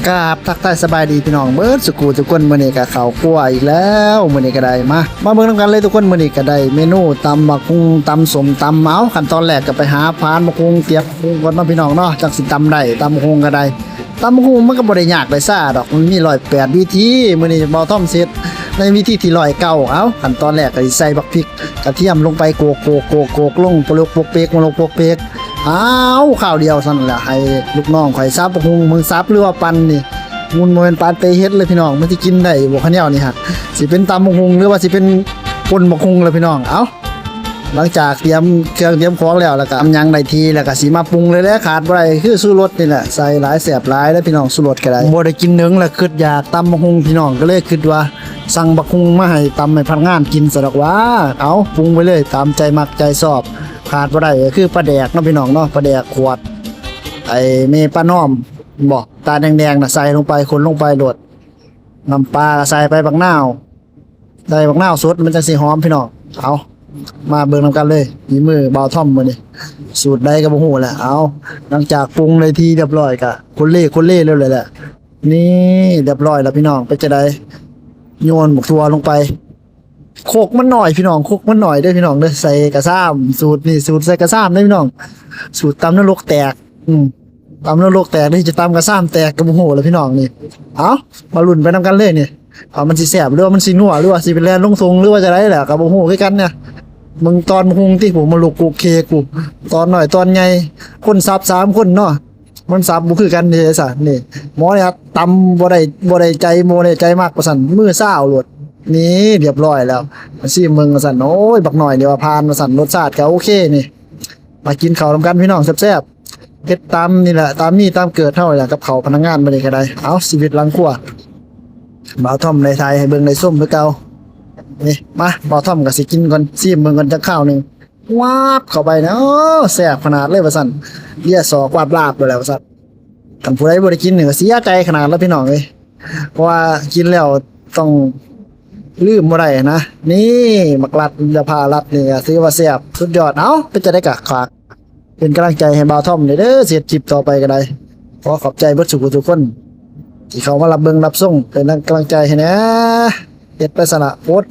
กราบทักทายสบายดีพี่น้องเบิร์ดสุกูทุกคนมื้อนี้ก็ข้าวคั่วอีกแล้วมื้อนี้ก็ได้มาเบิ่งนำกันเลยทุกคนมื้อนี้ก็ได้เมนูตำบักหุ่งตำสมตำเมาขั้นตอนแรกก็ไปหาพานบักหุ่งเตรียมบักหุ่งก่อนเนาะพี่น้องเนาะจักสิตำได้ตำบักหุ่งก็ได้ตำบักหุ่งมันก็บ่ได้ยากได้ซ่าดอกมันมี108วิธีมื้อนี้บ่ท่อมเสร็จในวิธีที่109เอาขั้นตอนแรกก็สิใส่บักพริกกระเทียมลงไปโกกลงปลุกปกเปกมาลงปกเปกอ้าวข้าวเดียวซั่นแหละให้ลูกน้องข่อยซับบักหุ่งมึงซับหรือว่าปั่นนี่มุนโมนปานไปเฮ็ดเลยพี่น้องมันสิกินได้บ่คะแนวนี่ฮะสิเป็นตำบักหุ่งหรือว่าสิเป็นป่นบักหุ่งเลยพี่น้องเอ้าหลังจากเตรียมเครื่องเตรียมของแล้วก็ทำยังได้ทีแล้วก็สิมาปรุงเลยแหละขาดบ่ได้คือชูรสนี่แหละใส่หลายแซ่บหลายแล้วพี่น้องชูรสก็ได้บ่ได้กินนึงแล้วคิดอยากตำบักหุ่งพี่น้องก็เลยคิดว่าสั่งบักหุ่งมาให้ตำให้พนักงานกินซะดอกว่าเอาปรุงไปเลยตามใจมักใจชอบขาดบ่ได้ก็คือปลาแดกเนาะพี่น้องเนาะปลาแดกขวดไอ้เมปลาน้อมบอกตาแดงๆน่ะใส่ลงไปคนลงไปโดดน้ำปลาใส่ไปบักนาวใส่บักนาวสดมันจะสิหอมพี่น้องเอามาเบิ่งนำกันเลยนี่มือบ่าวท่อมมื้อนี้สูตรใดก็บ่ฮู้แหละเอาหลังจากปรุงเลยทีเรียบร้อยก็คนเล่เร็วเลยแหละนี่เรียบร้อยแล้วพี่น้องไปจะได้โยนบักทั่วลงไปโคกมันหน่อยพี่น้องโคกมันหน่อยเด้อพี่น้องเด้อใส่กระซ้ำสูตรนี่สูตรใส่กระซ้ำเด้อพี่น้องสูตรตำนรกแตกตำนรกแตกนี่จะตำกระซ้ำแตกกระโมโหแล้วพี่น้องนี่เอามาลุ้นไปนำกันเลยนี่เอามันสิแสบหรือว่ามันสินัวหรือว่าสิเป็นแลนลงทรงหรือว่าจะไรแหละกระโมโหคือกันเนี่ยมึงตอนหุงที่ผมมาลุกกูเคกูตอนหน่อยตอนใหญ่คนซับ3คนเนาะมันซับบ่คือกันเด้ซะนี่หมอเนี่ยตำบ่ได้ใจโมได้ใจมากประสันมือซ่าวโลดนี่เรียบร้อยแล้วมาซิมึงประสันโอ้ยบักหน่อยเดี๋ยวผ่านประสันรสชาติก็โอเคนี่มากินข้าวนำกันพี่น้องแซ่บๆเฮ็ดตามนี่แหละตามมีตามเกิดเท่าอย่างกับเขาพนักงานมาเลยก็ได้เอาชีวิตหลังครัวบ่าวท่อมในไทยให้เบิ่งในส้มคือเก่านี่มาบ่าวท่อมก็สิกินก่อนซิเบิ่งก่อนจักข้าวนึงวาบเข้าไปนะโอ้แซ่บขนาดเลยว่าซั่นเลียศอกวาดลาบเลยแล้วว่าซั่นคันผู้ใดบ่ได้กินนี่ก็เสียใจขนาดแล้วพี่น้องเอ้ยเพราะว่ากินแล้วต้องลืมบ่ได้นะนี่มักลัดจะพาลัดนี่ถือว่าแซ่บสุดยอดเอ้าเป็นจะได้กะฝากเป็นกำลังใจให้บ่าวท่อมเด้อเสียคลิปต่อไปก็ได้ขอขอบใจเบิดทุกคนที่เขามารับเบิ่งรับส่งเป็นกำลังใจให้นะเฮ็ดไปซะละโพสต์